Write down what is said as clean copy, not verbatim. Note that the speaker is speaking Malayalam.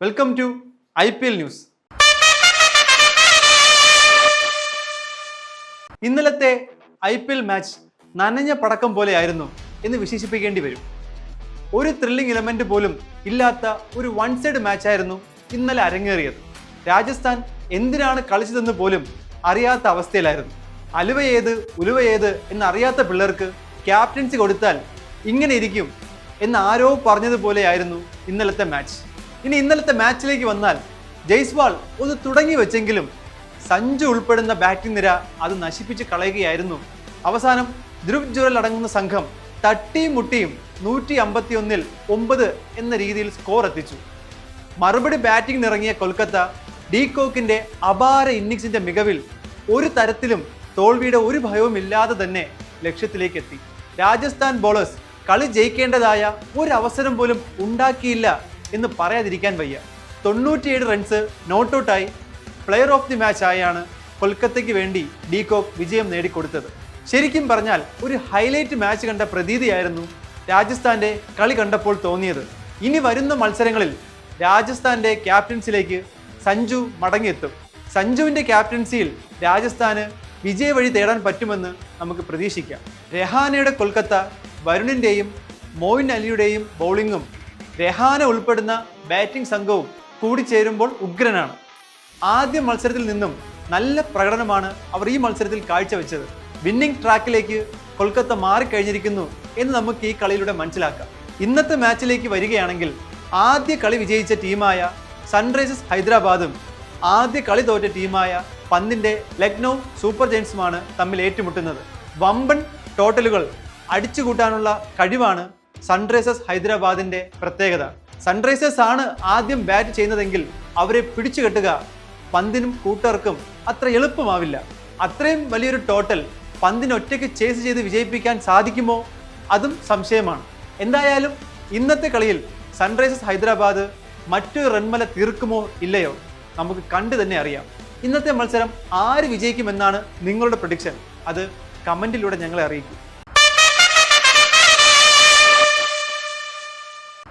Welcome to IPL news. ഇന്നലത്തെ IPL മാച്ച് നനഞ്ഞ പടക്കം പോലെയായിരുന്നു എന്ന് വിശേഷിപ്പിക്കേണ്ടി വരും. ഒരു ത്രില്ലിംഗ് എലമെന്റ് പോലും ഇല്ലാത്ത ഒരു വൺ സൈഡ് മാച്ചായിരുന്നു ഇന്നലെ അരങ്ങേറിയത്. രാജസ്ഥാൻ എന്തിനാണ് കളിച്ചതെന്ന് പോലും അറിയാത്ത അവസ്ഥയിലായിരുന്നു. അലുവയേത് ഉലുവയേത് എന്നറിയാത്ത പിള്ളേർക്ക് ക്യാപ്റ്റൻസി കൊടുത്താൽ ഇങ്ങനെ ഇരിക്കും എന്ന് ആരോ പറഞ്ഞതുപോലെയായിരുന്നു ഇന്നലത്തെ മാച്ച്. ഇനി ഇന്നലത്തെ മാച്ചിലേക്ക് വന്നാൽ ജയ്സ്വാൾ ഒന്ന് തുടങ്ങി വെച്ചെങ്കിലും സഞ്ജു ഉൾപ്പെടുന്ന ബാറ്റിംഗ് നിര അത് നശിപ്പിച്ച് കളയുകയായിരുന്നു. അവസാനം ധ്രുവ് ജുറൽ അടങ്ങുന്ന സംഘം തട്ടിയും മുട്ടിയും 151-ൽ 9 എന്ന രീതിയിൽ സ്കോർ എത്തിച്ചു. മറുപടി ബാറ്റിംഗിന് ഇറങ്ങിയ കൊൽക്കത്ത ഡീകോക്കിന്റെ അപാര ഇന്നിംഗ്സിന്റെ മികവിൽ ഒരു തരത്തിലും തോൽവിയുടെ ഒരു ഭയവും ഇല്ലാതെ തന്നെ ലക്ഷ്യത്തിലേക്ക് എത്തി. രാജസ്ഥാൻ ബോളേഴ്സ് കളി ജയിക്കേണ്ടതായ ഒരു അവസരം പോലും ഉണ്ടാക്കിയില്ല എന്ന് പറയാതിരിക്കാൻ വയ്യ. 97 റൺസ് നോട്ട് ഔട്ടായി പ്ലെയർ ഓഫ് ദി മാച്ച് ആയാണ് കൊൽക്കത്തയ്ക്ക് വേണ്ടി ഡീകോക്ക് വിജയം നേടിക്കൊടുത്തത്. ശരിക്കും പറഞ്ഞാൽ ഒരു ഹൈലൈറ്റ് മാച്ച് കണ്ട പ്രതീതിയായിരുന്നു രാജസ്ഥാന്റെ കളി കണ്ടപ്പോൾ തോന്നിയത്. ഇനി വരുന്ന മത്സരങ്ങളിൽ രാജസ്ഥാന്റെ ക്യാപ്റ്റൻസിലേക്ക് സഞ്ജു മടങ്ങിയെത്തും. സഞ്ജുവിന്റെ ക്യാപ്റ്റൻസിയിൽ രാജസ്ഥാന് വിജയ വഴി തേടാൻ പറ്റുമെന്ന് നമുക്ക് പ്രതീക്ഷിക്കാം. രഹാനയുടെ കൊൽക്കത്ത വരുണിന്റെയും മോയിൻ അലിയുടെയും ബൗളിങ്ങും രഹാന ഉൾപ്പെടുന്ന ബാറ്റിംഗ് സംഘവും കൂടിച്ചേരുമ്പോൾ ഉഗ്രനാണ്. ആദ്യ മത്സരത്തിൽ നിന്നും നല്ല പ്രകടനമാണ് അവർ ഈ മത്സരത്തിൽ കാഴ്ചവെച്ചത്. വിന്നിംഗ് ട്രാക്കിലേക്ക് കൊൽക്കത്ത മാറിക്കഴിഞ്ഞിരിക്കുന്നു എന്ന് നമുക്ക് ഈ കളിയിലൂടെ മനസ്സിലാക്കാം. ഇന്നത്തെ മാച്ചിലേക്ക് വരികയാണെങ്കിൽ ആദ്യ കളി വിജയിച്ച ടീമായ സൺറൈസേഴ്സ് ഹൈദരാബാദും ആദ്യ കളി തോറ്റ ടീമായ പന്തിന്റെ ലക്നൗ സൂപ്പർ ജയൻസുമാണ് തമ്മിൽ ഏറ്റുമുട്ടുന്നത്. വമ്പൻ ടോട്ടലുകൾ അടിച്ചുകൂട്ടാനുള്ള കഴിവാണ് സൺറൈസേഴ്സ് ഹൈദരാബാദിന്റെ പ്രത്യേകത. സൺറൈസേഴ്സ് ആണ് ആദ്യം ബാറ്റ് ചെയ്യുന്നതെങ്കിൽ അവരെ പിടിച്ചു കെട്ടുക പന്തിനും കൂട്ടർക്കും അത്ര എളുപ്പമാവില്ല. അത്രയും വലിയൊരു ടോട്ടൽ പന്തിന് ഒറ്റയ്ക്ക് ചേസ് ചെയ്ത് വിജയിപ്പിക്കാൻ സാധിക്കുമോ അതും സംശയമാണ്. എന്തായാലും ഇന്നത്തെ കളിയിൽ സൺറൈസേഴ്സ് ഹൈദരാബാദ് മറ്റൊരു റൺമല തീർക്കുമോ ഇല്ലയോ നമുക്ക് കണ്ടു തന്നെ അറിയാം. ഇന്നത്തെ മത്സരം ആര് വിജയിക്കുമെന്നാണ് നിങ്ങളുടെ പ്രഡിക്ഷൻ? അത് കമന്റിലൂടെ ഞങ്ങളെ അറിയിക്കും.